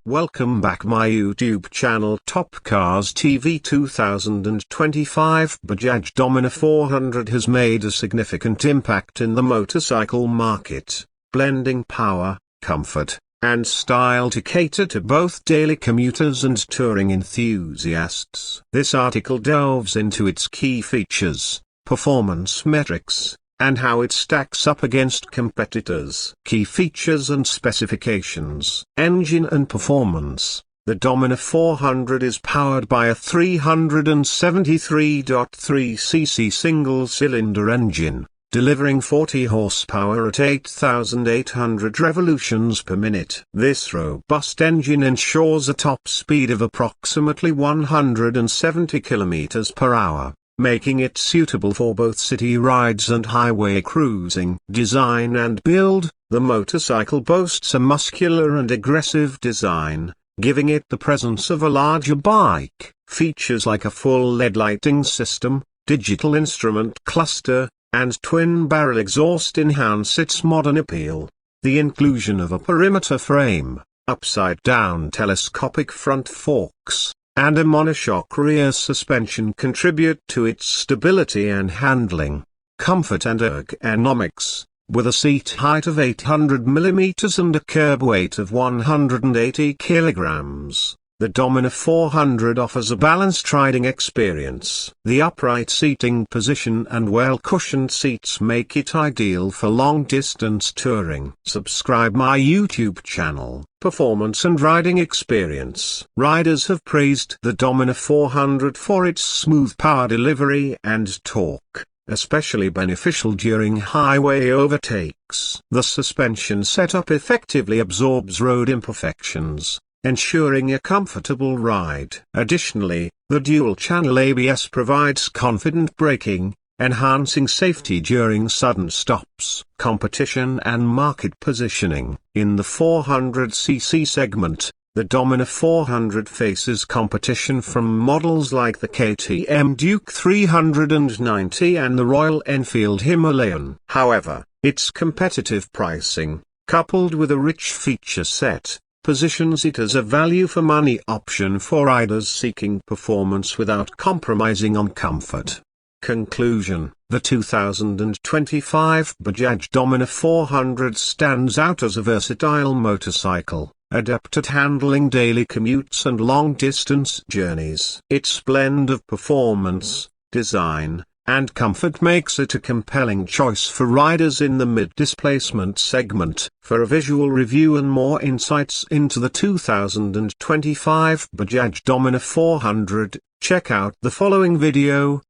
Welcome back my YouTube channel Top Cars TV. 2025 Bajaj Dominar 400 has made a significant impact in the motorcycle market, blending power, comfort, and style to cater to both daily commuters and touring enthusiasts. This article delves into its key features, performance metrics, and how it stacks up against competitors. Key features and specifications. Engine and performance. The Dominar 400 is powered by a 373.3 cc single-cylinder engine, delivering 40 horsepower at 8,800 revolutions per minute. This robust engine ensures a top speed of approximately 170 km per hour, making it suitable for both city rides and highway cruising. Design and build. The motorcycle boasts a muscular and aggressive design, giving it the presence of a larger bike. Features like a full LED lighting system, digital instrument cluster, and twin-barrel exhaust enhance its modern appeal. The inclusion of a perimeter frame, upside-down telescopic front forks, and a monoshock rear suspension contribute to its stability and handling. Comfort and ergonomics. With a seat height of 800 mm and a curb weight of 180 kg, the Dominar 400 offers a balanced riding experience. The upright seating position and well-cushioned seats make it ideal for long-distance touring. Subscribe my YouTube channel, Performance and Riding Experience. Riders have praised the Dominar 400 for its smooth power delivery and torque, especially beneficial during highway overtakes. The suspension setup effectively absorbs road imperfections, ensuring a comfortable ride. Additionally, the dual-channel ABS provides confident braking, enhancing safety during sudden stops. Competition and market positioning. In the 400cc segment, the Dominar 400 faces competition from models like the KTM Duke 390 and the Royal Enfield Himalayan. However, its competitive pricing, coupled with a rich feature set, positions it as a value-for-money option for riders seeking performance without compromising on comfort. Conclusion. The 2025 Bajaj Dominar 400 stands out as a versatile motorcycle, adept at handling daily commutes and long-distance journeys. Its blend of performance, design, and comfort makes it a compelling choice for riders in the mid-displacement segment. For a visual review and more insights into the 2025 Bajaj Dominar 400, check out the following video.